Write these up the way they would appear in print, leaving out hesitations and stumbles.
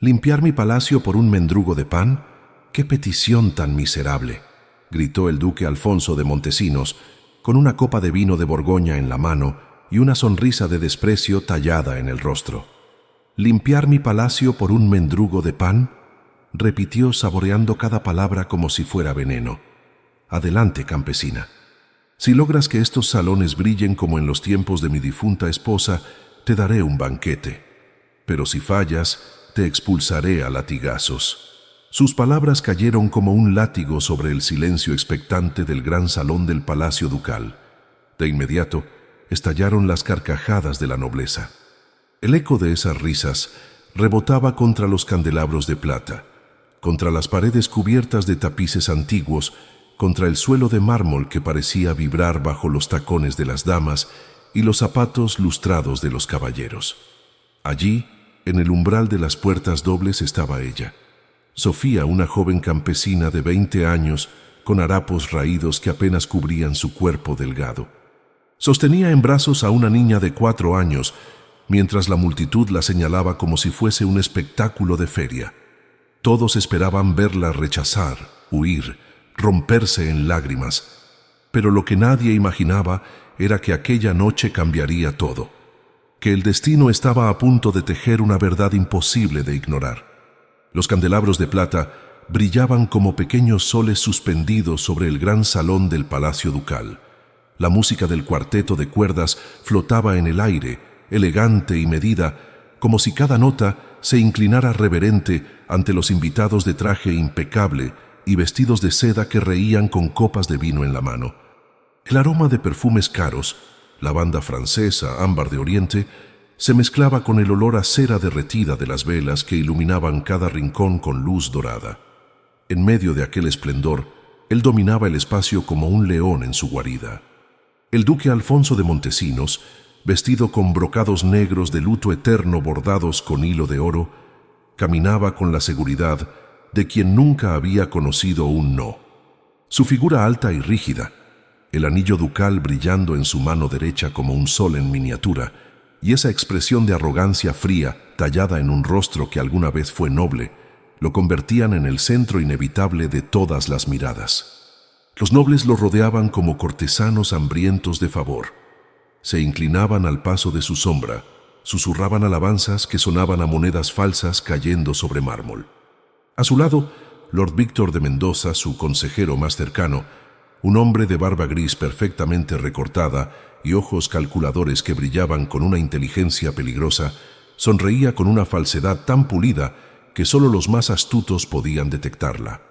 ¿Limpiar mi palacio por un mendrugo de pan? ¡Qué petición tan miserable!, gritó el duque Alfonso de Montesinos, con una copa de vino de Borgoña en la mano y una sonrisa de desprecio tallada en el rostro. ¿Limpiar mi palacio por un mendrugo de pan?, repitió saboreando cada palabra como si fuera veneno. Adelante, campesina. Si logras que estos salones brillen como en los tiempos de mi difunta esposa, te daré un banquete. Pero si fallas, te expulsaré a latigazos. Sus palabras cayeron como un látigo sobre el silencio expectante del gran salón del palacio ducal. De inmediato, estallaron las carcajadas de la nobleza. El eco de esas risas rebotaba contra los candelabros de plata, contra las paredes cubiertas de tapices antiguos, contra el suelo de mármol que parecía vibrar bajo los tacones de las damas y los zapatos lustrados de los caballeros. Allí, en el umbral de las puertas dobles, estaba ella, Sofía, una joven campesina de 20 años, con harapos raídos que apenas cubrían su cuerpo delgado. Sostenía en brazos a una niña de 4 años, mientras la multitud la señalaba como si fuese un espectáculo de feria. Todos esperaban verla rechazar, huir, romperse en lágrimas, pero lo que nadie imaginaba era que aquella noche cambiaría todo, que el destino estaba a punto de tejer una verdad imposible de ignorar. Los candelabros de plata brillaban como pequeños soles suspendidos sobre el gran salón del palacio ducal. La música del cuarteto de cuerdas flotaba en el aire, elegante y medida, como si cada nota se inclinara reverente ante los invitados de traje impecable y vestidos de seda que reían con copas de vino en la mano. El aroma de perfumes caros, lavanda francesa, ámbar de Oriente, se mezclaba con el olor a cera derretida de las velas que iluminaban cada rincón con luz dorada. En medio de aquel esplendor, él dominaba el espacio como un león en su guarida. El duque Alfonso de Montesinos, vestido con brocados negros de luto eterno bordados con hilo de oro, caminaba con la seguridad de quien nunca había conocido un no. Su figura alta y rígida, el anillo ducal brillando en su mano derecha como un sol en miniatura, y esa expresión de arrogancia fría tallada en un rostro que alguna vez fue noble, lo convertían en el centro inevitable de todas las miradas. Los nobles lo rodeaban como cortesanos hambrientos de favor. Se inclinaban al paso de su sombra, susurraban alabanzas que sonaban a monedas falsas cayendo sobre mármol. A su lado, Lord Víctor de Mendoza, su consejero más cercano, un hombre de barba gris perfectamente recortada y ojos calculadores que brillaban con una inteligencia peligrosa, sonreía con una falsedad tan pulida que solo los más astutos podían detectarla.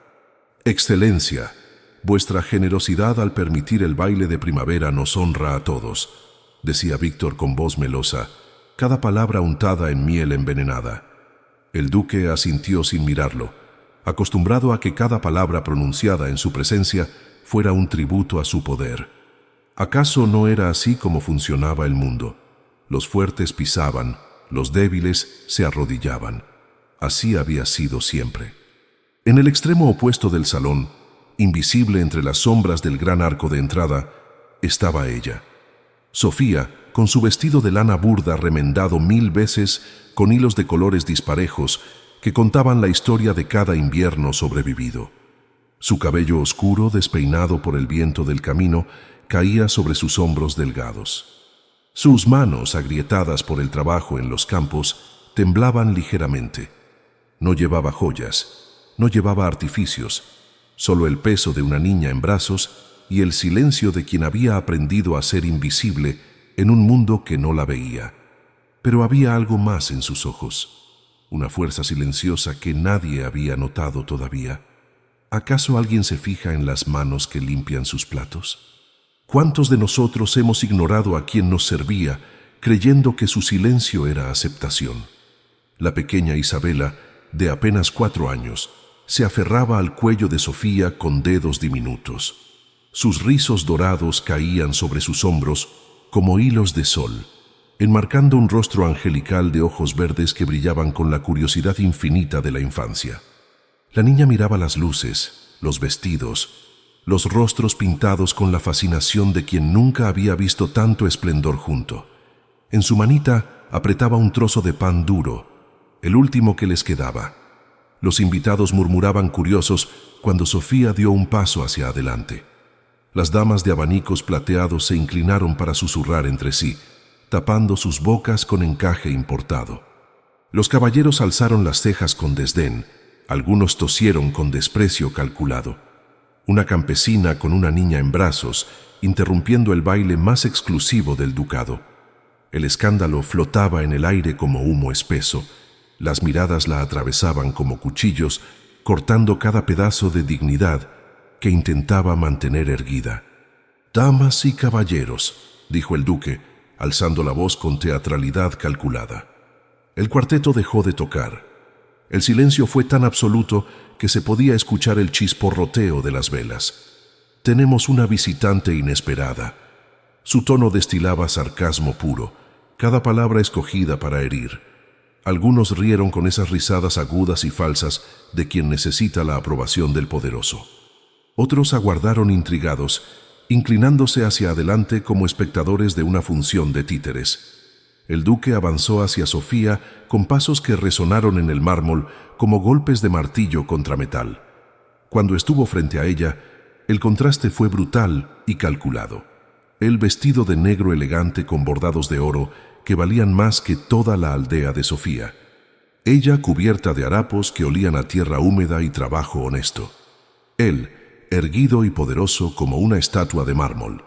«Excelencia, vuestra generosidad al permitir el baile de primavera nos honra a todos», decía Víctor con voz melosa, cada palabra untada en miel envenenada. El duque asintió sin mirarlo, acostumbrado a que cada palabra pronunciada en su presencia fuera un tributo a su poder. ¿Acaso no era así como funcionaba el mundo? Los fuertes pisaban, los débiles se arrodillaban. Así había sido siempre. En el extremo opuesto del salón, invisible entre las sombras del gran arco de entrada, estaba ella. Sofía, con su vestido de lana burda remendado 1000 veces con hilos de colores disparejos que contaban la historia de cada invierno sobrevivido. Su cabello oscuro, despeinado por el viento del camino, caía sobre sus hombros delgados. Sus manos, agrietadas por el trabajo en los campos, temblaban ligeramente. No llevaba joyas, no llevaba artificios, solo el peso de una niña en brazos y el silencio de quien había aprendido a ser invisible en un mundo que no la veía. Pero había algo más en sus ojos, una fuerza silenciosa que nadie había notado todavía. ¿Acaso alguien se fija en las manos que limpian sus platos? ¿Cuántos de nosotros hemos ignorado a quien nos servía, creyendo que su silencio era aceptación? La pequeña Isabela, de apenas 4 años, se aferraba al cuello de Sofía con dedos diminutos. Sus rizos dorados caían sobre sus hombros como hilos de sol, enmarcando un rostro angelical de ojos verdes que brillaban con la curiosidad infinita de la infancia. La niña miraba las luces, los vestidos, los rostros pintados con la fascinación de quien nunca había visto tanto esplendor junto. En su manita apretaba un trozo de pan duro, el último que les quedaba. Los invitados murmuraban curiosos cuando Sofía dio un paso hacia adelante. Las damas de abanicos plateados se inclinaron para susurrar entre sí, tapando sus bocas con encaje importado. Los caballeros alzaron las cejas con desdén, algunos tosieron con desprecio calculado. Una campesina con una niña en brazos, interrumpiendo el baile más exclusivo del ducado. El escándalo flotaba en el aire como humo espeso. Las miradas la atravesaban como cuchillos, cortando cada pedazo de dignidad que intentaba mantener erguida. «Damas y caballeros», dijo el duque, alzando la voz con teatralidad calculada. El cuarteto dejó de tocar. El silencio fue tan absoluto que se podía escuchar el chisporroteo de las velas. «Tenemos una visitante inesperada». Su tono destilaba sarcasmo puro, cada palabra escogida para herir. Algunos rieron con esas risadas agudas y falsas de quien necesita la aprobación del poderoso. Otros aguardaron intrigados, inclinándose hacia adelante como espectadores de una función de títeres. El duque avanzó hacia Sofía con pasos que resonaron en el mármol como golpes de martillo contra metal. Cuando estuvo frente a ella, el contraste fue brutal y calculado. Él vestido de negro elegante con bordados de oro que valían más que toda la aldea de Sofía. Ella cubierta de harapos que olían a tierra húmeda y trabajo honesto. Él, erguido y poderoso como una estatua de mármol.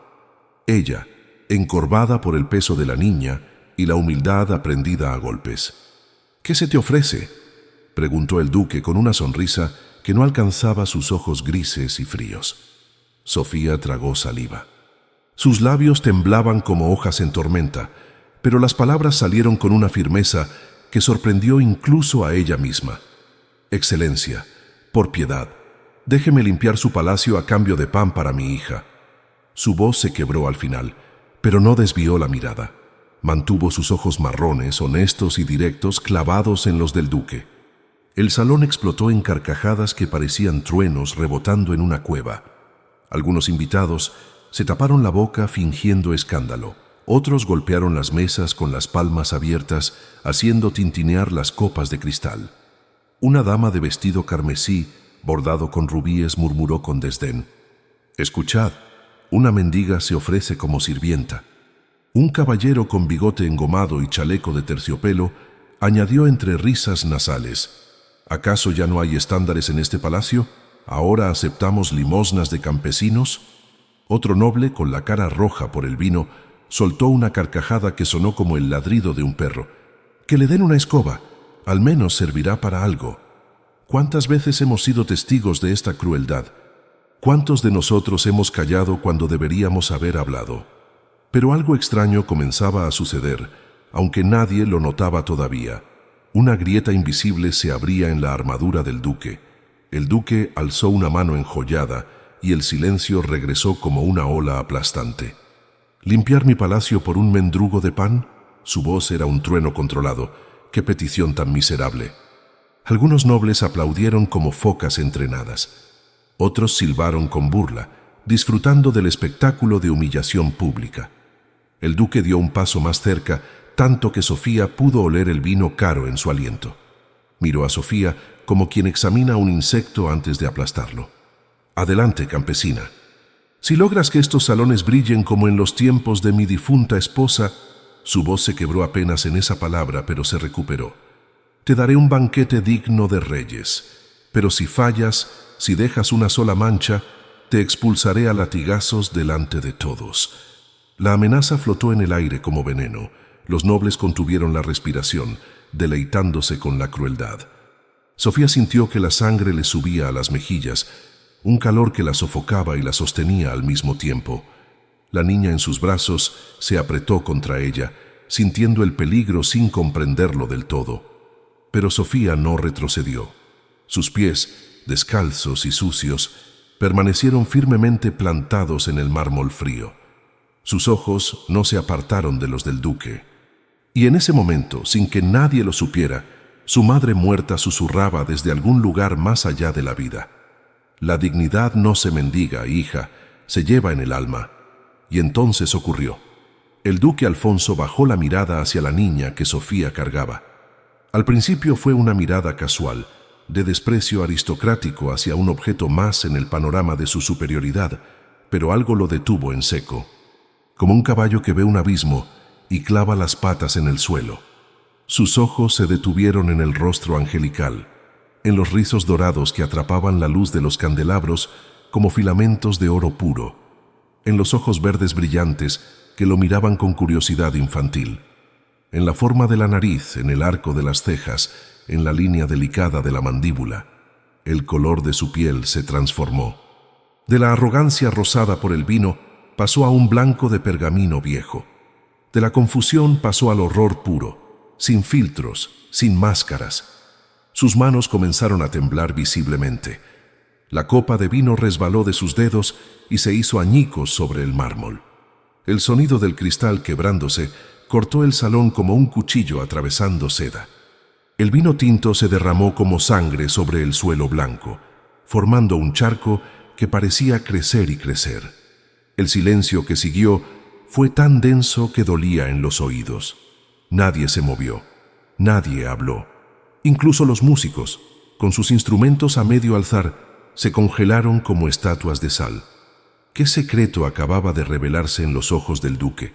Ella, encorvada por el peso de la niña y la humildad aprendida a golpes. «¿Qué se te ofrece?», preguntó el duque con una sonrisa que no alcanzaba sus ojos grises y fríos. Sofía tragó saliva. Sus labios temblaban como hojas en tormenta, pero las palabras salieron con una firmeza que sorprendió incluso a ella misma. «Excelencia, por piedad, déjeme limpiar su palacio a cambio de pan para mi hija». Su voz se quebró al final, pero no desvió la mirada. Mantuvo sus ojos marrones, honestos y directos, clavados en los del duque. El salón explotó en carcajadas que parecían truenos rebotando en una cueva. Algunos invitados se taparon la boca fingiendo escándalo. Otros golpearon las mesas con las palmas abiertas, haciendo tintinear las copas de cristal. Una dama de vestido carmesí, bordado con rubíes, murmuró con desdén: «Escuchad, una mendiga se ofrece como sirvienta». Un caballero con bigote engomado y chaleco de terciopelo añadió entre risas nasales: «¿Acaso ya no hay estándares en este palacio? ¿Ahora aceptamos limosnas de campesinos?». Otro noble, con la cara roja por el vino, soltó una carcajada que sonó como el ladrido de un perro. «Que le den una escoba, al menos servirá para algo». ¿Cuántas veces hemos sido testigos de esta crueldad? ¿Cuántos de nosotros hemos callado cuando deberíamos haber hablado? Pero algo extraño comenzaba a suceder, aunque nadie lo notaba todavía. Una grieta invisible se abría en la armadura del duque. El duque alzó una mano enjollada y el silencio regresó como una ola aplastante. «¿Limpiar mi palacio por un mendrugo de pan?». Su voz era un trueno controlado. «¡Qué petición tan miserable!». Algunos nobles aplaudieron como focas entrenadas. Otros silbaron con burla, disfrutando del espectáculo de humillación pública. El duque dio un paso más cerca, tanto que Sofía pudo oler el vino caro en su aliento. Miró a Sofía como quien examina un insecto antes de aplastarlo. «Adelante, campesina. Si logras que estos salones brillen como en los tiempos de mi difunta esposa». Su voz se quebró apenas en esa palabra, pero se recuperó. «Te daré un banquete digno de reyes. Pero si fallas, si dejas una sola mancha, te expulsaré a latigazos delante de todos». La amenaza flotó en el aire como veneno. Los nobles contuvieron la respiración, deleitándose con la crueldad. Sofía sintió que la sangre le subía a las mejillas, un calor que la sofocaba y la sostenía al mismo tiempo. La niña en sus brazos se apretó contra ella, sintiendo el peligro sin comprenderlo del todo. Pero Sofía no retrocedió. Sus pies, descalzos y sucios, permanecieron firmemente plantados en el mármol frío. Sus ojos no se apartaron de los del duque. Y en ese momento, sin que nadie lo supiera, su madre muerta susurraba desde algún lugar más allá de la vida: «La dignidad no se mendiga, hija, se lleva en el alma». Y entonces ocurrió. El duque Alfonso bajó la mirada hacia la niña que Sofía cargaba. Al principio fue una mirada casual, de desprecio aristocrático hacia un objeto más en el panorama de su superioridad, pero algo lo detuvo en seco, como un caballo que ve un abismo y clava las patas en el suelo. Sus ojos se detuvieron en el rostro angelical, en los rizos dorados que atrapaban la luz de los candelabros como filamentos de oro puro, en los ojos verdes brillantes que lo miraban con curiosidad infantil, en la forma de la nariz, en el arco de las cejas, en la línea delicada de la mandíbula. El color de su piel se transformó. De la arrogancia rosada por el vino pasó a un blanco de pergamino viejo. De la confusión pasó al horror puro, sin filtros, sin máscaras. Sus manos comenzaron a temblar visiblemente. La copa de vino resbaló de sus dedos y se hizo añicos sobre el mármol. El sonido del cristal quebrándose cortó el salón como un cuchillo atravesando seda. El vino tinto se derramó como sangre sobre el suelo blanco, formando un charco que parecía crecer y crecer. El silencio que siguió fue tan denso que dolía en los oídos. Nadie se movió, nadie habló. Incluso los músicos, con sus instrumentos a medio alzar, se congelaron como estatuas de sal. ¿Qué secreto acababa de revelarse en los ojos del duque?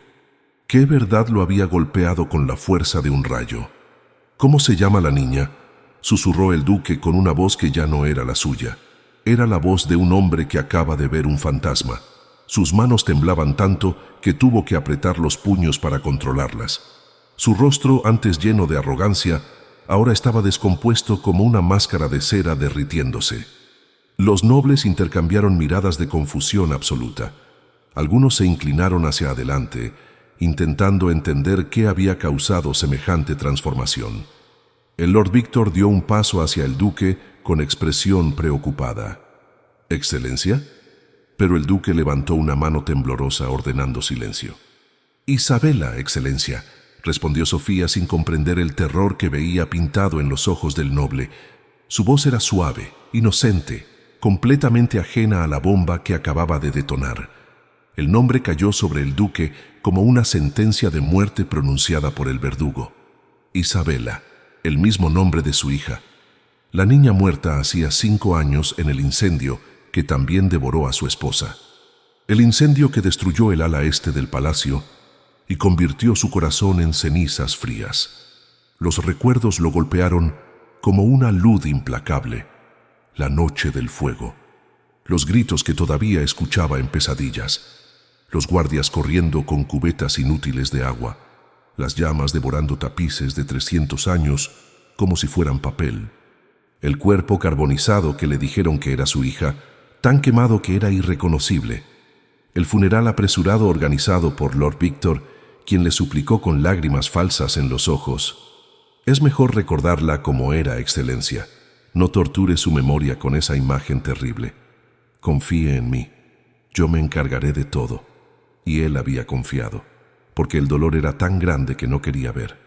¿Qué verdad lo había golpeado con la fuerza de un rayo? ¿Cómo se llama la niña?, susurró el duque con una voz que ya no era la suya. Era la voz de un hombre que acaba de ver un fantasma. Sus manos temblaban tanto que tuvo que apretar los puños para controlarlas. Su rostro, antes lleno de arrogancia, ahora estaba descompuesto como una máscara de cera derritiéndose. Los nobles intercambiaron miradas de confusión absoluta. Algunos se inclinaron hacia adelante, intentando entender qué había causado semejante transformación. El Lord Víctor dio un paso hacia el duque con expresión preocupada. «¿Excelencia?» Pero el duque levantó una mano temblorosa ordenando silencio. «Isabela, Excelencia», respondió Sofía sin comprender el terror que veía pintado en los ojos del noble. Su voz era suave, inocente, completamente ajena a la bomba que acababa de detonar. El nombre cayó sobre el duque como una sentencia de muerte pronunciada por el verdugo. Isabela, el mismo nombre de su hija. La niña muerta hacía 5 años en el incendio que también devoró a su esposa. El incendio que destruyó el ala este del palacio y convirtió su corazón en cenizas frías. Los recuerdos lo golpearon como una luz implacable. La noche del fuego. Los gritos que todavía escuchaba en pesadillas. Los guardias corriendo con cubetas inútiles de agua. Las llamas devorando tapices de 300 años como si fueran papel. El cuerpo carbonizado que le dijeron que era su hija, tan quemado que era irreconocible. El funeral apresurado organizado por Lord Víctor, quien le suplicó con lágrimas falsas en los ojos. Es mejor recordarla como era, Excelencia. No torture su memoria con esa imagen terrible. Confíe en mí. Yo me encargaré de todo. Y él había confiado, porque el dolor era tan grande que no quería ver.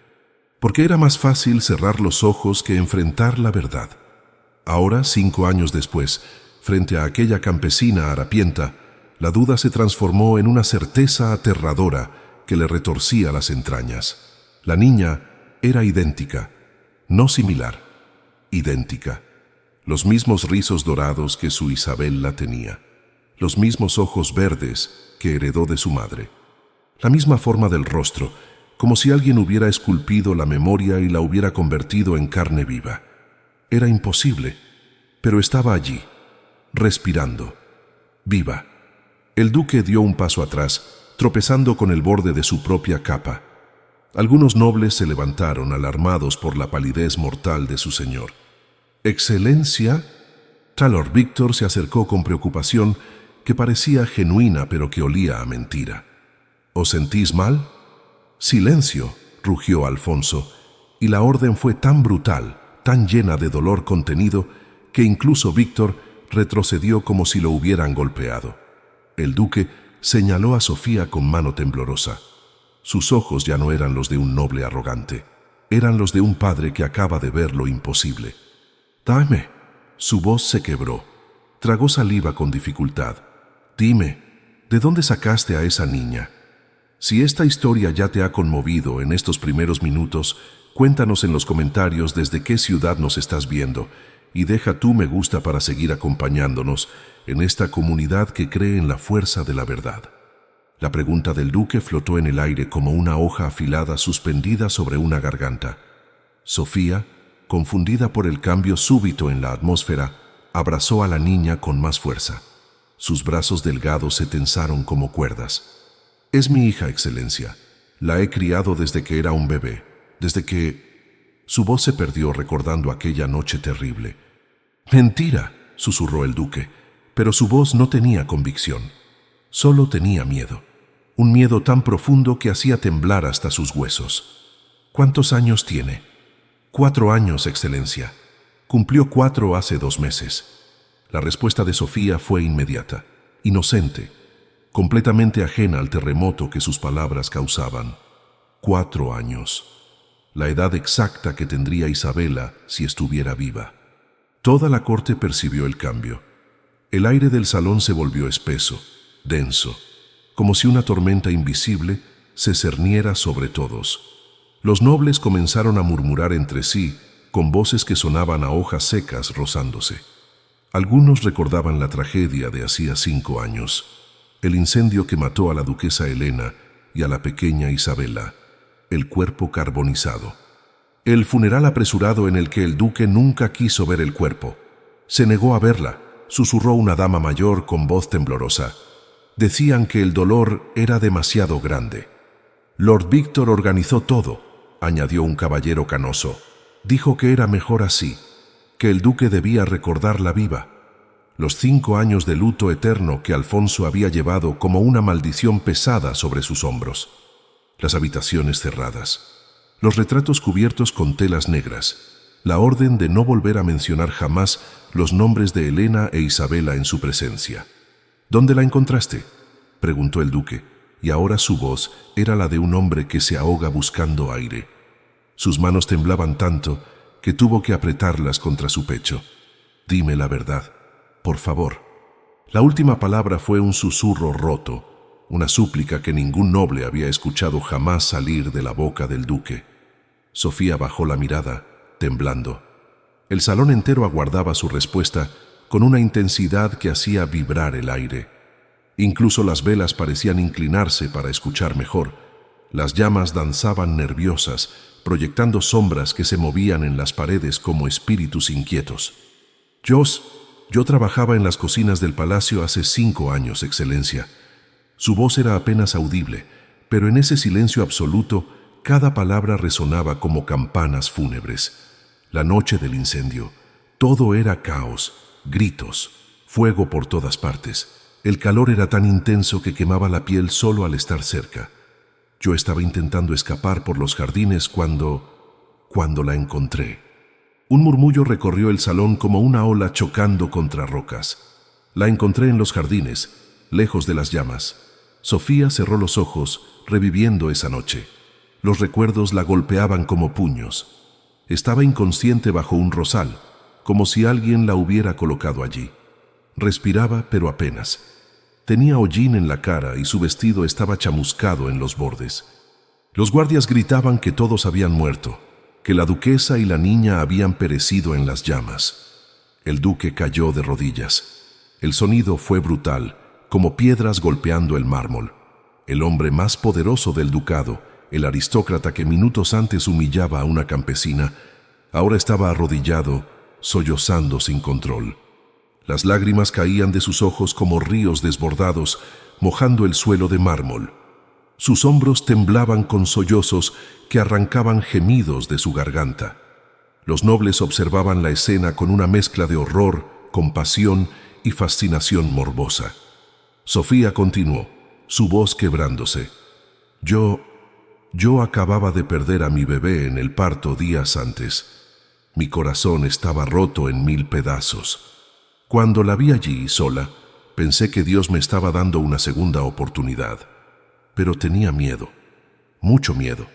Porque era más fácil cerrar los ojos que enfrentar la verdad. Ahora, 5 años después, frente a aquella campesina harapienta, la duda se transformó en una certeza aterradora que le retorcía las entrañas. La niña era idéntica, no similar, idéntica. Los mismos rizos dorados que su Isabel tenía, los mismos ojos verdes que heredó de su madre, la misma forma del rostro, como si alguien hubiera esculpido la memoria y la hubiera convertido en carne viva. Era imposible, pero estaba allí, respirando, viva. El duque dio un paso atrás, tropezando con el borde de su propia capa. Algunos nobles se levantaron, alarmados por la palidez mortal de su señor. «Excelencia», Lord Víctor se acercó con preocupación que parecía genuina pero que olía a mentira. «¿Os sentís mal?» «Silencio», rugió Alfonso, y la orden fue tan brutal, tan llena de dolor contenido, que incluso Víctor retrocedió como si lo hubieran golpeado. El duque señaló a Sofía con mano temblorosa. Sus ojos ya no eran los de un noble arrogante, eran los de un padre que acaba de ver lo imposible. «Dame». Su voz se quebró. Tragó saliva con dificultad. «Dime, ¿de dónde sacaste a esa niña? Si esta historia ya te ha conmovido en estos primeros minutos, Cuéntanos en los comentarios desde qué ciudad nos estás viendo y deja tu me gusta para seguir acompañándonos en esta comunidad que cree en la fuerza de la verdad. La pregunta del duque flotó en el aire como una hoja afilada suspendida sobre una garganta. Sofía, confundida por el cambio súbito en la atmósfera, abrazó a la niña con más fuerza. Sus brazos delgados se tensaron como cuerdas. Es mi hija, Excelencia. La he criado desde que era un bebé, desde que... Su voz se perdió recordando aquella noche terrible. «Mentira», susurró el duque, pero su voz no tenía convicción. Solo tenía miedo. Un miedo tan profundo que hacía temblar hasta sus huesos. «¿Cuántos años tiene?» «4 años, Excelencia. Cumplió 4 hace 2 meses». La respuesta de Sofía fue inmediata, inocente, completamente ajena al terremoto que sus palabras causaban. 4 años. La edad exacta que tendría Isabela si estuviera viva. Toda la corte percibió el cambio. El aire del salón se volvió espeso, denso, como si una tormenta invisible se cerniera sobre todos. Los nobles comenzaron a murmurar entre sí, con voces que sonaban a hojas secas rozándose. Algunos recordaban la tragedia de hacía 5 años, el incendio que mató a la duquesa Helena y a la pequeña Isabela, el cuerpo carbonizado. El funeral apresurado en el que el duque nunca quiso ver el cuerpo. Se negó a verla, susurró una dama mayor con voz temblorosa. Decían que el dolor era demasiado grande. Lord Víctor organizó todo, añadió un caballero canoso. Dijo que era mejor así, que el duque debía recordarla viva. Los 5 años de luto eterno que Alfonso había llevado como una maldición pesada sobre sus hombros. Las habitaciones cerradas, los retratos cubiertos con telas negras, la orden de no volver a mencionar jamás los nombres de Helena e Isabela en su presencia. «¿Dónde la encontraste?», preguntó el duque, y ahora su voz era la de un hombre que se ahoga buscando aire. Sus manos temblaban tanto que tuvo que apretarlas contra su pecho. «Dime la verdad, por favor». La última palabra fue un susurro roto, una súplica que ningún noble había escuchado jamás salir de la boca del duque. Sofía bajó la mirada, temblando. El salón entero aguardaba su respuesta con una intensidad que hacía vibrar el aire. Incluso las velas parecían inclinarse para escuchar mejor. Las llamas danzaban nerviosas, proyectando sombras que se movían en las paredes como espíritus inquietos. Yo trabajaba en las cocinas del palacio hace 5 años, Excelencia. Su voz era apenas audible, pero en ese silencio absoluto cada palabra resonaba como campanas fúnebres. La noche del incendio, todo era caos, gritos, fuego por todas partes. El calor era tan intenso que quemaba la piel solo al estar cerca. Yo estaba intentando escapar por los jardines cuando la encontré. Un murmullo recorrió el salón como una ola chocando contra rocas. La encontré en los jardines, lejos de las llamas. Sofía cerró los ojos, reviviendo esa noche. Los recuerdos la golpeaban como puños. Estaba inconsciente bajo un rosal, como si alguien la hubiera colocado allí. Respiraba, pero apenas. Tenía hollín en la cara y su vestido estaba chamuscado en los bordes. Los guardias gritaban que todos habían muerto, que la duquesa y la niña habían perecido en las llamas. El duque cayó de rodillas. El sonido fue brutal, como piedras golpeando el mármol. El hombre más poderoso del ducado, el aristócrata que minutos antes humillaba a una campesina, ahora estaba arrodillado, sollozando sin control. Las lágrimas caían de sus ojos como ríos desbordados, mojando el suelo de mármol. Sus hombros temblaban con sollozos que arrancaban gemidos de su garganta. Los nobles observaban la escena con una mezcla de horror, compasión y fascinación morbosa. Sofía continuó, su voz quebrándose. Yo acababa de perder a mi bebé en el parto días antes. Mi corazón estaba roto en 1000 pedazos. Cuando la vi allí sola, pensé que Dios me estaba dando una segunda oportunidad. Pero tenía miedo, mucho miedo.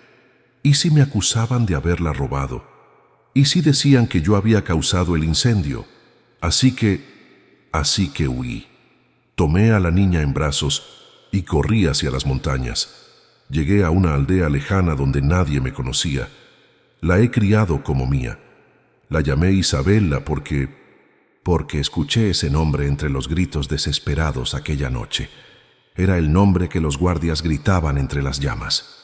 ¿Y si me acusaban de haberla robado? ¿Y si decían que yo había causado el incendio? Así que huí. Tomé a la niña en brazos y corrí hacia las montañas. Llegué a una aldea lejana donde nadie me conocía. La he criado como mía. La llamé Isabela porque escuché ese nombre entre los gritos desesperados aquella noche. Era el nombre que los guardias gritaban entre las llamas.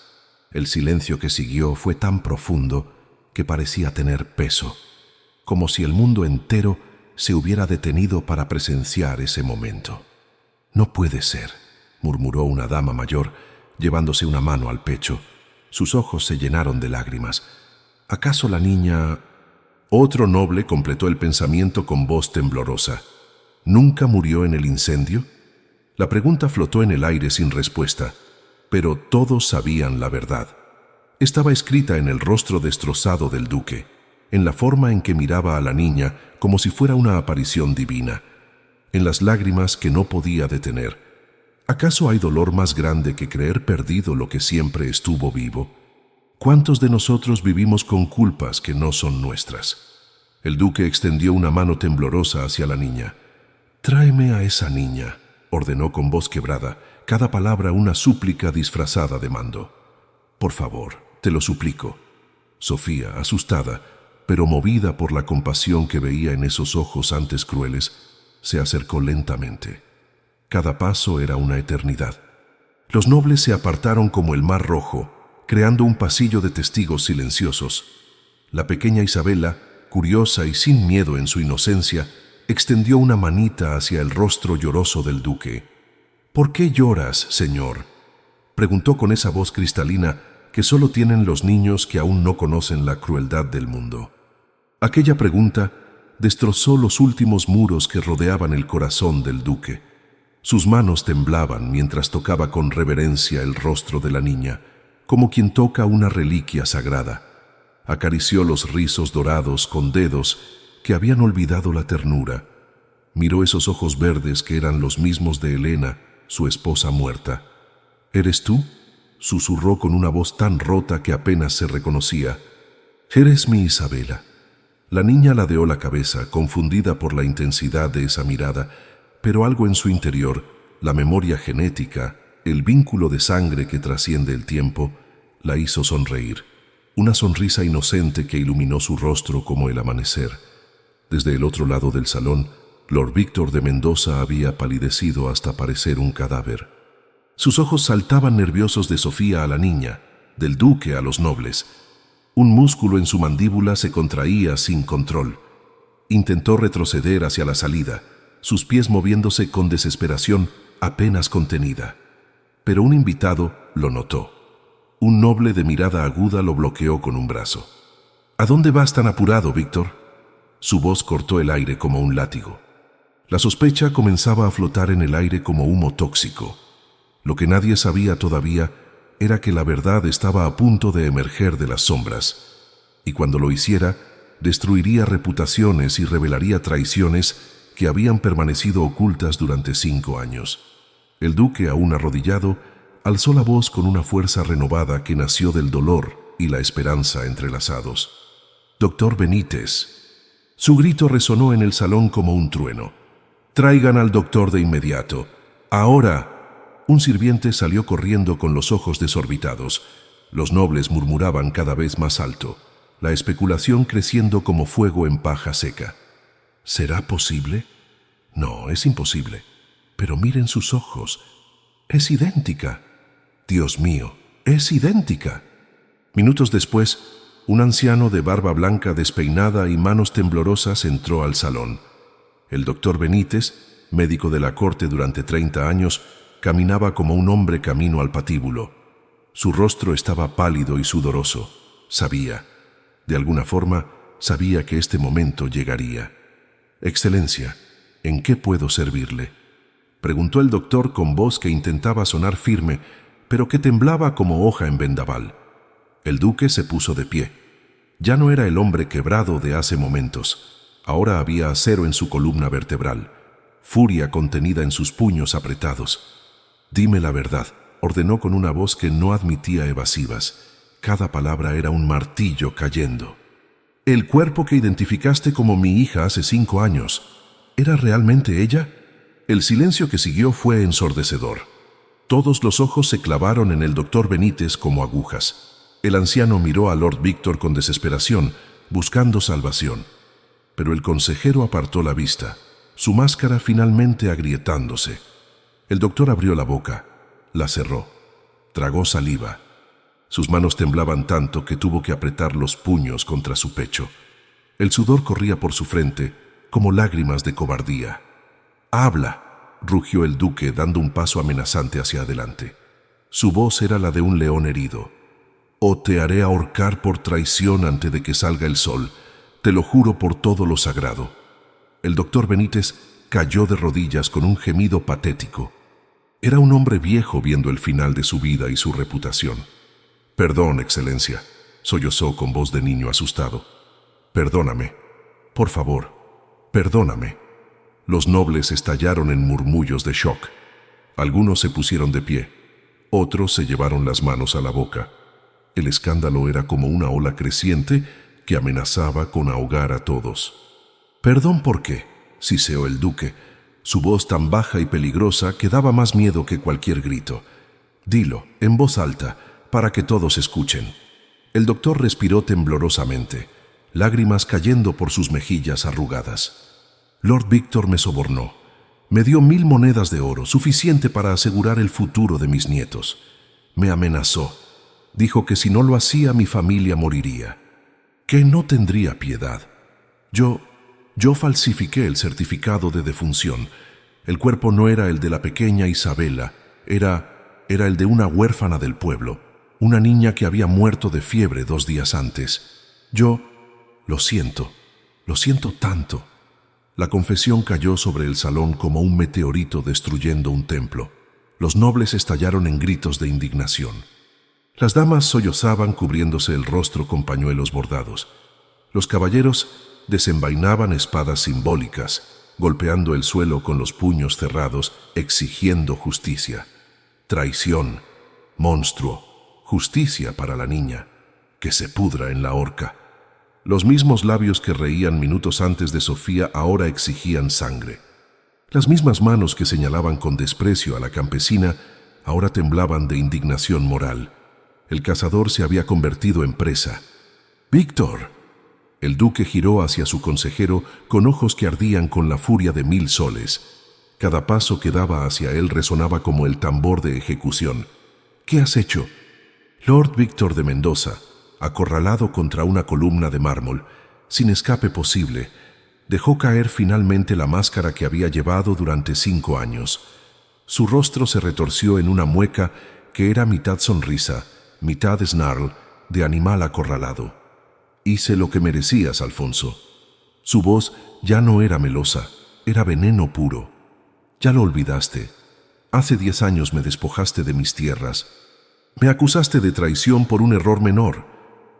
El silencio que siguió fue tan profundo que parecía tener peso, como si el mundo entero se hubiera detenido para presenciar ese momento. «No puede ser», murmuró una dama mayor, llevándose una mano al pecho. Sus ojos se llenaron de lágrimas. ¿Acaso la niña...? Otro noble completó el pensamiento con voz temblorosa. ¿Nunca murió en el incendio? La pregunta flotó en el aire sin respuesta, pero todos sabían la verdad. Estaba escrita en el rostro destrozado del duque, en la forma en que miraba a la niña como si fuera una aparición divina, en las lágrimas que no podía detener. ¿Acaso hay dolor más grande que creer perdido lo que siempre estuvo vivo? ¿Cuántos de nosotros vivimos con culpas que no son nuestras? El duque extendió una mano temblorosa hacia la niña. «Tráeme a esa niña», ordenó con voz quebrada, cada palabra una súplica disfrazada de mando. «Por favor, te lo suplico». Sofía, asustada, pero movida por la compasión que veía en esos ojos antes crueles, se acercó lentamente. Cada paso era una eternidad. Los nobles se apartaron como el mar rojo, creando un pasillo de testigos silenciosos. La pequeña Isabela, curiosa y sin miedo en su inocencia, extendió una manita hacia el rostro lloroso del duque. «¿Por qué lloras, señor?», preguntó con esa voz cristalina que solo tienen los niños que aún no conocen la crueldad del mundo. Aquella pregunta destrozó los últimos muros que rodeaban el corazón del duque. Sus manos temblaban mientras tocaba con reverencia el rostro de la niña, como quien toca una reliquia sagrada. Acarició los rizos dorados con dedos que habían olvidado la ternura. Miró esos ojos verdes que eran los mismos de Helena, su esposa muerta. «¿Eres tú?», susurró con una voz tan rota que apenas se reconocía. «Eres mi Isabela». La niña ladeó la cabeza, confundida por la intensidad de esa mirada, pero algo en su interior, la memoria genética, el vínculo de sangre que trasciende el tiempo, la hizo sonreír. Una sonrisa inocente que iluminó su rostro como el amanecer. Desde el otro lado del salón, Lord Víctor de Mendoza había palidecido hasta parecer un cadáver. Sus ojos saltaban nerviosos de Sofía a la niña, del duque a los nobles. Un músculo en su mandíbula se contraía sin control. Intentó retroceder hacia la salida, sus pies moviéndose con desesperación apenas contenida. Pero un invitado lo notó. Un noble de mirada aguda lo bloqueó con un brazo. «¿A dónde vas tan apurado, Víctor?». Su voz cortó el aire como un látigo. La sospecha comenzaba a flotar en el aire como humo tóxico. Lo que nadie sabía todavía era que la verdad estaba a punto de emerger de las sombras, y cuando lo hiciera, destruiría reputaciones y revelaría traiciones que habían permanecido ocultas durante 5 años. El duque, aún arrodillado, alzó la voz con una fuerza renovada que nació del dolor y la esperanza entrelazados. «Doctor Benítez». Su grito resonó en el salón como un trueno. «Traigan al doctor de inmediato. Ahora». Un sirviente salió corriendo con los ojos desorbitados. Los nobles murmuraban cada vez más alto, la especulación creciendo como fuego en paja seca. ¿Será posible? No, es imposible. Pero miren sus ojos. Es idéntica. Dios mío, es idéntica. Minutos después, un anciano de barba blanca despeinada y manos temblorosas entró al salón. El doctor Benítez, médico de la corte durante 30 años, caminaba como un hombre camino al patíbulo. Su rostro estaba pálido y sudoroso. Sabía, de alguna forma, sabía que este momento llegaría. «Excelencia, ¿en qué puedo servirle?», preguntó el doctor con voz que intentaba sonar firme, pero que temblaba como hoja en vendaval. El duque se puso de pie. Ya no era el hombre quebrado de hace momentos. Ahora había acero en su columna vertebral, furia contenida en sus puños apretados. «Dime la verdad», ordenó con una voz que no admitía evasivas. Cada palabra era un martillo cayendo. «¿El cuerpo que identificaste como mi hija hace 5 años, era realmente ella?». El silencio que siguió fue ensordecedor. Todos los ojos se clavaron en el doctor Benítez como agujas. El anciano miró a Lord Víctor con desesperación, buscando salvación. Pero el consejero apartó la vista, su máscara finalmente agrietándose. El doctor abrió la boca, la cerró, tragó saliva. Sus manos temblaban tanto que tuvo que apretar los puños contra su pecho. El sudor corría por su frente como lágrimas de cobardía. «¡Habla!», rugió el duque dando un paso amenazante hacia adelante. Su voz era la de un león herido. «O te haré ahorcar por traición antes de que salga el sol. Te lo juro por todo lo sagrado». El doctor Benítez cayó de rodillas con un gemido patético. Era un hombre viejo viendo el final de su vida y su reputación. «Perdón, Excelencia», sollozó con voz de niño asustado. «Perdóname. Por favor, perdóname». Los nobles estallaron en murmullos de shock. Algunos se pusieron de pie. Otros se llevaron las manos a la boca. El escándalo era como una ola creciente que amenazaba con ahogar a todos. «¿Perdón por qué?», siseó el duque, su voz tan baja y peligrosa que daba más miedo que cualquier grito. «Dilo, en voz alta, para que todos escuchen». El doctor respiró temblorosamente, lágrimas cayendo por sus mejillas arrugadas. «Lord Víctor me sobornó. Me dio 1000 monedas de oro, suficiente para asegurar el futuro de mis nietos. Me amenazó. Dijo que si no lo hacía, mi familia moriría. Que no tendría piedad. Yo falsifiqué el certificado de defunción. El cuerpo no era el de la pequeña Isabela, era el de una huérfana del pueblo, una niña que había muerto de fiebre 2 días antes. Lo siento tanto». La confesión cayó sobre el salón como un meteorito destruyendo un templo. Los nobles estallaron en gritos de indignación. Las damas sollozaban cubriéndose el rostro con pañuelos bordados. Los caballeros desenvainaban espadas simbólicas, golpeando el suelo con los puños cerrados, exigiendo justicia. Traición, monstruo, justicia para la niña, que se pudra en la horca. Los mismos labios que reían minutos antes de Sofía ahora exigían sangre. Las mismas manos que señalaban con desprecio a la campesina ahora temblaban de indignación moral. El cazador se había convertido en presa. «¡Víctor!». El duque giró hacia su consejero con ojos que ardían con la furia de 1000 soles. Cada paso que daba hacia él resonaba como el tambor de ejecución. «¿Qué has hecho?». Lord Víctor de Mendoza, acorralado contra una columna de mármol, sin escape posible, dejó caer finalmente la máscara que había llevado durante 5 años. Su rostro se retorció en una mueca que era mitad sonrisa, mitad snarl de animal acorralado. «Hice lo que merecías, Alfonso». Su voz ya no era melosa, era veneno puro. «Ya lo olvidaste. Hace 10 años me despojaste de mis tierras. Me acusaste de traición por un error menor,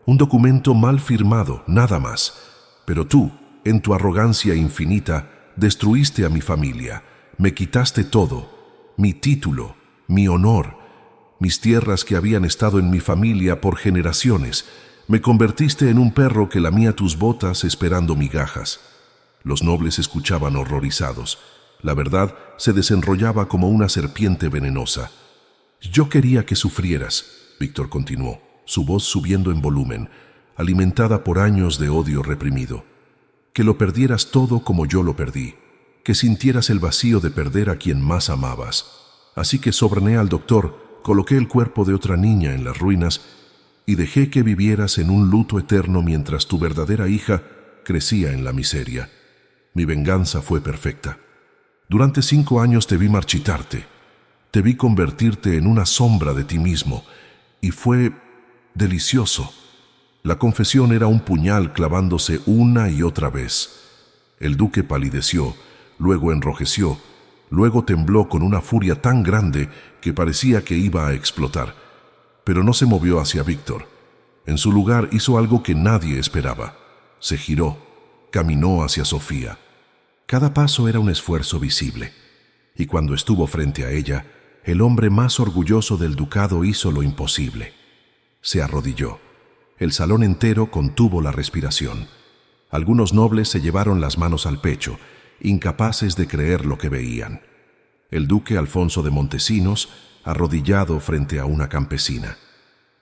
un documento mal firmado, nada más. Pero tú, en tu arrogancia infinita, destruiste a mi familia, me quitaste todo, mi título, mi honor, mis tierras que habían estado en mi familia por generaciones. Me convertiste en un perro que lamía tus botas esperando migajas». Los nobles escuchaban horrorizados. La verdad se desenrollaba como una serpiente venenosa. «Yo quería que sufrieras», Víctor continuó, su voz subiendo en volumen, alimentada por años de odio reprimido. «Que lo perdieras todo como yo lo perdí, que sintieras el vacío de perder a quien más amabas. Así que soborné al doctor, coloqué el cuerpo de otra niña en las ruinas y dejé que vivieras en un luto eterno mientras tu verdadera hija crecía en la miseria. Mi venganza fue perfecta. Durante 5 años te vi marchitarte, te vi convertirte en una sombra de ti mismo, y fue delicioso». La confesión era un puñal clavándose una y otra vez. El duque palideció, luego enrojeció, luego tembló con una furia tan grande que parecía que iba a explotar. Pero no se movió hacia Víctor. En su lugar hizo algo que nadie esperaba. Se giró, caminó hacia Sofía. Cada paso era un esfuerzo visible, y cuando estuvo frente a ella, el hombre más orgulloso del ducado hizo lo imposible. Se arrodilló. El salón entero contuvo la respiración. Algunos nobles se llevaron las manos al pecho, incapaces de creer lo que veían. El duque Alfonso de Montesinos, arrodillado frente a una campesina.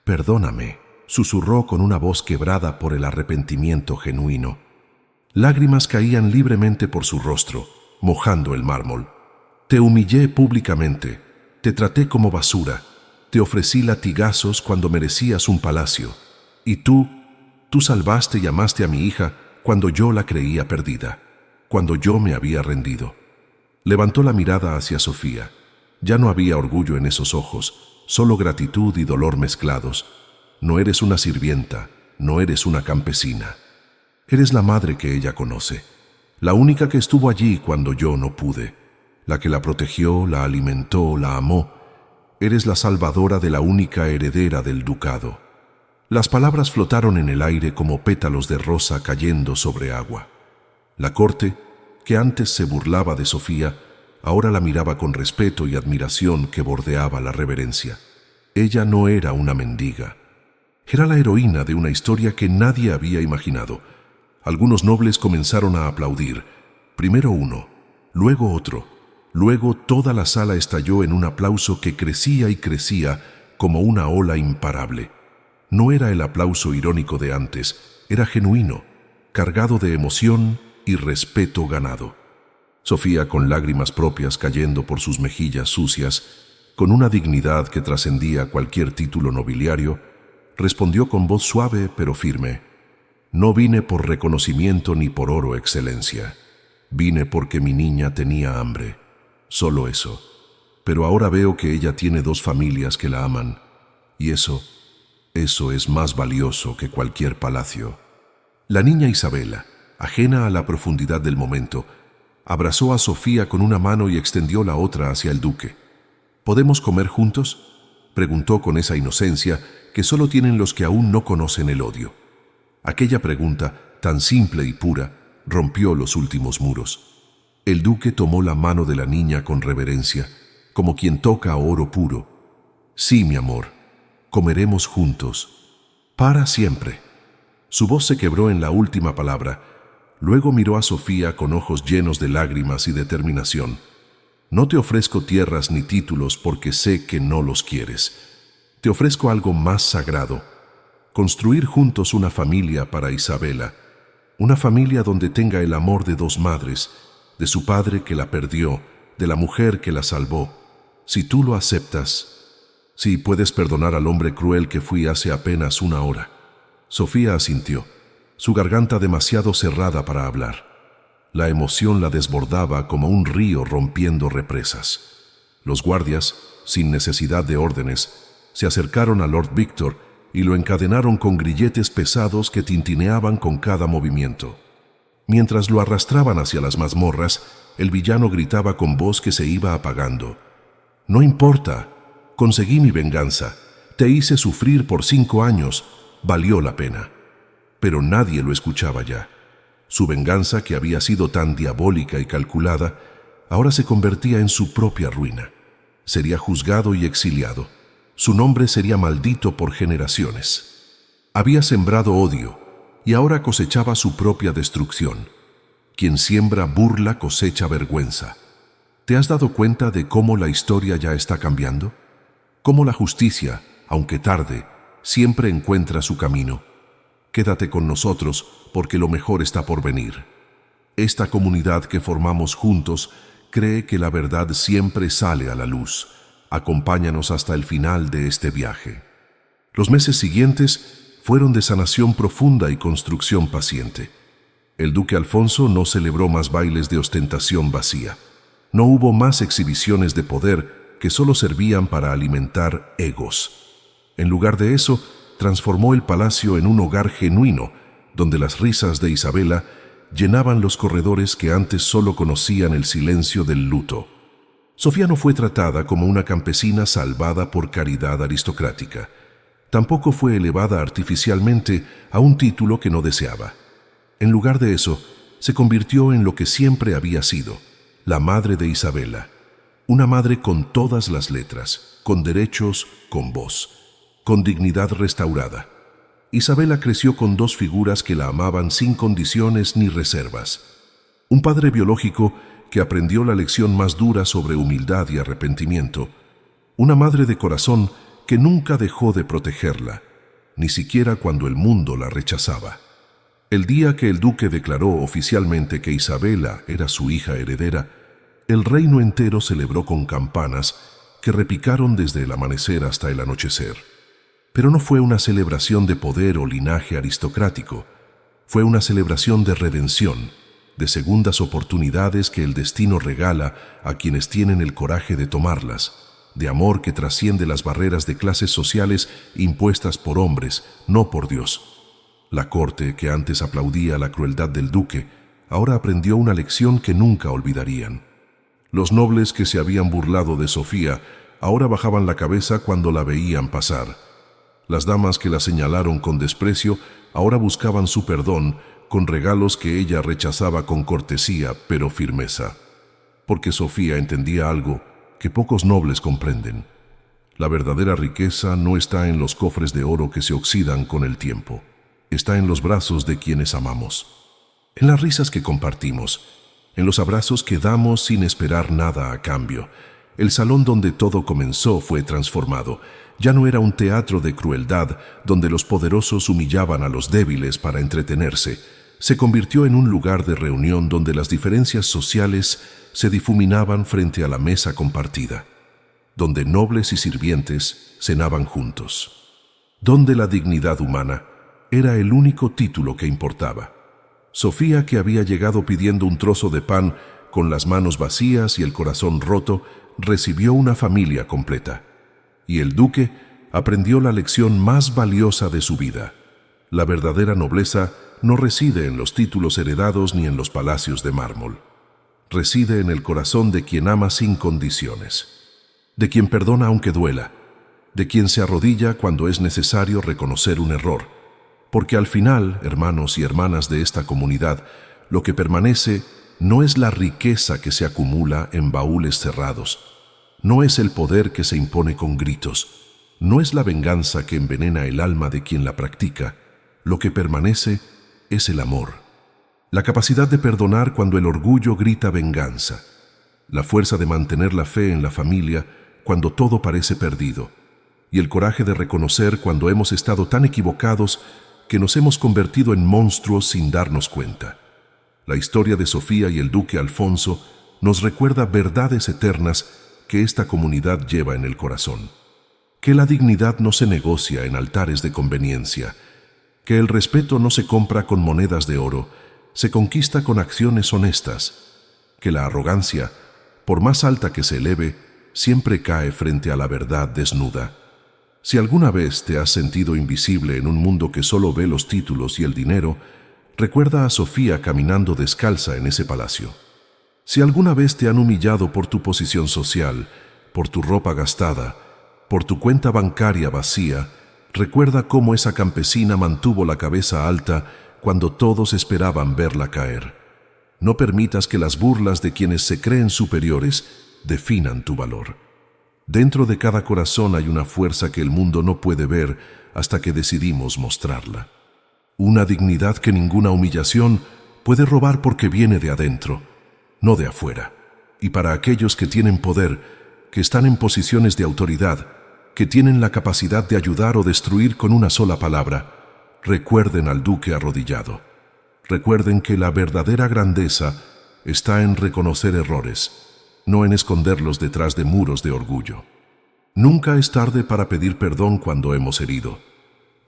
«Perdóname», susurró con una voz quebrada por el arrepentimiento genuino. Lágrimas caían libremente por su rostro, mojando el mármol. Te humillé públicamente, te traté como basura, te ofrecí latigazos cuando merecías un palacio. Y tú salvaste y amaste a mi hija cuando yo la creía perdida, cuando yo me había rendido. Levantó la mirada hacia Sofía. Ya no había orgullo en esos ojos, solo gratitud y dolor mezclados. No eres una sirvienta, no eres una campesina. Eres la madre que ella conoce, la única que estuvo allí cuando yo no pude, la que la protegió, la alimentó, la amó. Eres la salvadora de la única heredera del ducado. Las palabras flotaron en el aire como pétalos de rosa cayendo sobre agua. La corte, que antes se burlaba de Sofía, ahora la miraba con respeto y admiración que bordeaba la reverencia. Ella no era una mendiga. Era la heroína de una historia que nadie había imaginado. Algunos nobles comenzaron a aplaudir. Primero uno, luego otro. Luego toda la sala estalló en un aplauso que crecía y crecía como una ola imparable. No era el aplauso irónico de antes, era genuino, cargado de emoción y respeto ganado. Sofía, con lágrimas propias cayendo por sus mejillas sucias, con una dignidad que trascendía cualquier título nobiliario, respondió con voz suave pero firme: no vine por reconocimiento ni por oro, excelencia. Vine porque mi niña tenía hambre. Solo eso. Pero ahora veo que ella tiene 2 familias que la aman. Y eso es más valioso que cualquier palacio. La niña Isabela, ajena a la profundidad del momento, abrazó a Sofía con una mano y extendió la otra hacia el duque. ¿Podemos comer juntos?, preguntó con esa inocencia que solo tienen los que aún no conocen el odio. Aquella pregunta, tan simple y pura, rompió los últimos muros. El duque tomó la mano de la niña con reverencia, como quien toca oro puro. Sí, mi amor, comeremos juntos, para siempre. Su voz se quebró en la última palabra. Luego miró a Sofía con ojos llenos de lágrimas y determinación. No te ofrezco tierras ni títulos porque sé que no los quieres. Te ofrezco algo más sagrado: construir juntos una familia para Isabela, una familia donde tenga el amor de 2 madres, de su padre que la perdió, de la mujer que la salvó. Si tú lo aceptas, si puedes perdonar al hombre cruel que fui hace apenas 1 hora. Sofía asintió, su garganta demasiado cerrada para hablar. La emoción la desbordaba como un río rompiendo represas. Los guardias, sin necesidad de órdenes, se acercaron a Lord Víctor y lo encadenaron con grilletes pesados que tintineaban con cada movimiento. Mientras lo arrastraban hacia las mazmorras, el villano gritaba con voz que se iba apagando: «No importa, conseguí mi venganza, te hice sufrir por 5 años, valió la pena». Pero nadie lo escuchaba ya. Su venganza, que había sido tan diabólica y calculada, ahora se convertía en su propia ruina. Sería juzgado y exiliado. Su nombre sería maldito por generaciones. Había sembrado odio y ahora cosechaba su propia destrucción. Quien siembra burla cosecha vergüenza. ¿Te has dado cuenta de cómo la historia ya está cambiando? Cómo la justicia, aunque tarde, siempre encuentra su camino. Quédate con nosotros porque lo mejor está por venir. Esta comunidad que formamos juntos cree que la verdad siempre sale a la luz. Acompáñanos hasta el final de este viaje. Los meses siguientes fueron de sanación profunda y construcción paciente. El duque Alfonso no celebró más bailes de ostentación vacía. No hubo más exhibiciones de poder que solo servían para alimentar egos. En lugar de eso, transformó el palacio en un hogar genuino, donde las risas de Isabela llenaban los corredores que antes solo conocían el silencio del luto. Sofía no fue tratada como una campesina salvada por caridad aristocrática. Tampoco fue elevada artificialmente a un título que no deseaba. En lugar de eso, se convirtió en lo que siempre había sido, la madre de Isabela. Una madre con todas las letras, con derechos, con voz, con dignidad restaurada. Isabela creció con 2 figuras que la amaban sin condiciones ni reservas. Un padre biológico que aprendió la lección más dura sobre humildad y arrepentimiento. Una madre de corazón que nunca dejó de protegerla. ni siquiera cuando el mundo la rechazaba. El día que el duque declaró oficialmente que Isabela era su hija heredera, el reino entero celebró con campanas que repicaron desde el amanecer hasta el anochecer. Pero no fue una celebración de poder o linaje aristocrático, fue una celebración de redención, de segundas oportunidades que el destino regala a quienes tienen el coraje de tomarlas, de amor que trasciende las barreras de clases sociales impuestas por hombres, no por Dios. La corte, que antes aplaudía la crueldad del duque, ahora aprendió una lección que nunca olvidarían. Los nobles que se habían burlado de Sofía ahora bajaban la cabeza cuando la veían pasar. Las damas que la señalaron con desprecio ahora buscaban su perdón con regalos que ella rechazaba con cortesía pero firmeza. Porque Sofía entendía algo que pocos nobles comprenden. La verdadera riqueza no está en los cofres de oro que se oxidan con el tiempo. Está en los brazos de quienes amamos, en las risas que compartimos, en los abrazos que damos sin esperar nada a cambio. El salón donde todo comenzó fue transformado. Ya no era un teatro de crueldad donde los poderosos humillaban a los débiles para entretenerse. Se convirtió en un lugar de reunión donde las diferencias sociales se difuminaban frente a la mesa compartida, donde nobles y sirvientes cenaban juntos, donde la dignidad humana era el único título que importaba. Sofía, que había llegado pidiendo un trozo de pan con las manos vacías y el corazón roto, recibió una familia completa. Y el duque aprendió la lección más valiosa de su vida. La verdadera nobleza no reside en los títulos heredados ni en los palacios de mármol. Reside en el corazón de quien ama sin condiciones, de quien perdona aunque duela, de quien se arrodilla cuando es necesario reconocer un error. Porque al final, hermanos y hermanas de esta comunidad, lo que permanece no es la riqueza que se acumula en baúles cerrados, no es el poder que se impone con gritos, no es la venganza que envenena el alma de quien la practica. Lo que permanece es el amor, la capacidad de perdonar cuando el orgullo grita venganza, la fuerza de mantener la fe en la familia cuando todo parece perdido, y el coraje de reconocer cuando hemos estado tan equivocados que nos hemos convertido en monstruos sin darnos cuenta. La historia de Sofía y el duque Alfonso nos recuerda verdades eternas que esta comunidad lleva en el corazón. Que la dignidad no se negocia en altares de conveniencia, que el respeto no se compra con monedas de oro, se conquista con acciones honestas, que la arrogancia, por más alta que se eleve, siempre cae frente a la verdad desnuda. Si alguna vez te has sentido invisible en un mundo que solo ve los títulos y el dinero, recuerda a Sofía caminando descalza en ese palacio. Si alguna vez te han humillado por tu posición social, por tu ropa gastada, por tu cuenta bancaria vacía, recuerda cómo esa campesina mantuvo la cabeza alta cuando todos esperaban verla caer. No permitas que las burlas de quienes se creen superiores definan tu valor. Dentro de cada corazón hay una fuerza que el mundo no puede ver hasta que decidimos mostrarla. Una dignidad que ninguna humillación puede robar porque viene de adentro, no de afuera. Y para aquellos que tienen poder, que están en posiciones de autoridad, que tienen la capacidad de ayudar o destruir con una sola palabra, recuerden al duque arrodillado. Recuerden que la verdadera grandeza está en reconocer errores, no en esconderlos detrás de muros de orgullo. Nunca es tarde para pedir perdón cuando hemos herido.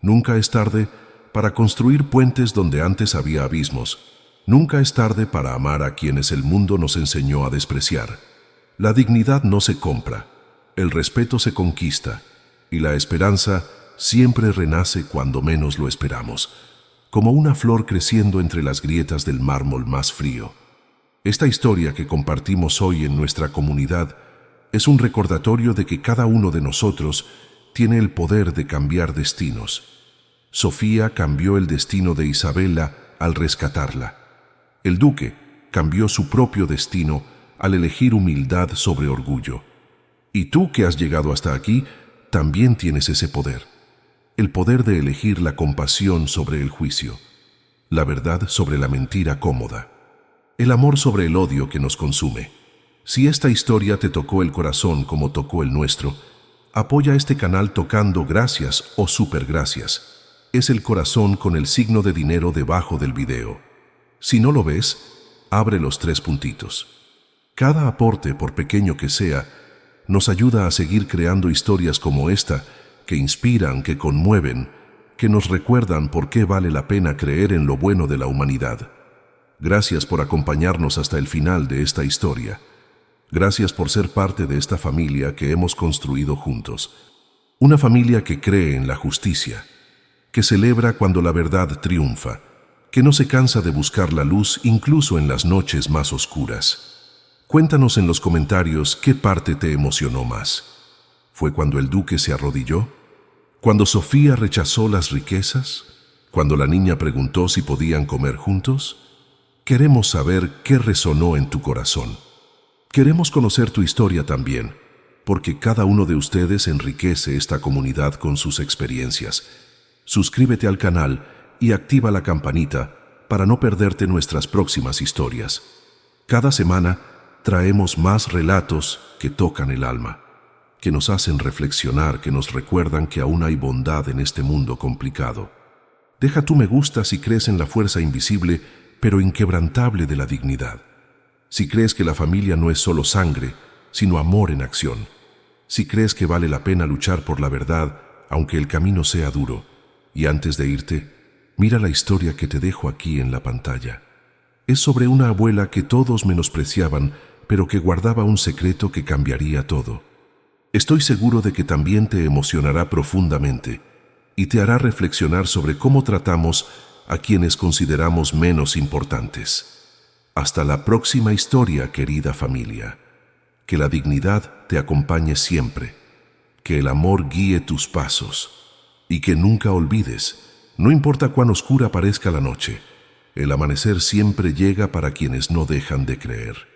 Nunca es tarde para construir puentes donde antes había abismos. Nunca es tarde para amar a quienes el mundo nos enseñó a despreciar. La dignidad no se compra, el respeto se conquista, y la esperanza siempre renace cuando menos lo esperamos, como una flor creciendo entre las grietas del mármol más frío. Esta historia que compartimos hoy en nuestra comunidad es un recordatorio de que cada uno de nosotros tiene el poder de cambiar destinos. Sofía cambió el destino de Isabela al rescatarla. El duque cambió su propio destino al elegir humildad sobre orgullo. Y tú que has llegado hasta aquí, también tienes ese poder. El poder de elegir la compasión sobre el juicio, la verdad sobre la mentira cómoda, el amor sobre el odio que nos consume. Si esta historia te tocó el corazón como tocó el nuestro, apoya este canal tocando gracias o supergracias. es el corazón con el signo de dinero debajo del video. Si no lo ves, abre los 3 puntitos. Cada aporte, por pequeño que sea, nos ayuda a seguir creando historias como esta, que inspiran, que conmueven, que nos recuerdan por qué vale la pena creer en lo bueno de la humanidad. Gracias por acompañarnos hasta el final de esta historia. Gracias por ser parte de esta familia que hemos construido juntos. Una familia que cree en la justicia, que celebra cuando la verdad triunfa, que no se cansa de buscar la luz incluso en las noches más oscuras. Cuéntanos en los comentarios qué parte te emocionó más. ¿Fue cuando el duque se arrodilló? ¿Cuando Sofía rechazó las riquezas? ¿Cuando la niña preguntó si podían comer juntos? Queremos saber qué resonó en tu corazón. Queremos conocer tu historia también, porque cada uno de ustedes enriquece esta comunidad con sus experiencias. Suscríbete al canal y activa la campanita para no perderte nuestras próximas historias. Cada semana traemos más relatos que tocan el alma, que nos hacen reflexionar, que nos recuerdan que aún hay bondad en este mundo complicado. Deja tu me gusta si crees en la fuerza invisible, pero inquebrantable de la dignidad. Si crees que la familia no es solo sangre, sino amor en acción. Si crees que vale la pena luchar por la verdad, aunque el camino sea duro. Y antes de irte, mira la historia que te dejo aquí en la pantalla. Es sobre una abuela que todos menospreciaban, pero que guardaba un secreto que cambiaría todo. Estoy seguro de que también te emocionará profundamente y te hará reflexionar sobre cómo tratamos a quienes consideramos menos importantes. Hasta la próxima historia, querida familia. Que la dignidad te acompañe siempre, que el amor guíe tus pasos y que nunca olvides, no importa cuán oscura parezca la noche, el amanecer siempre llega para quienes no dejan de creer.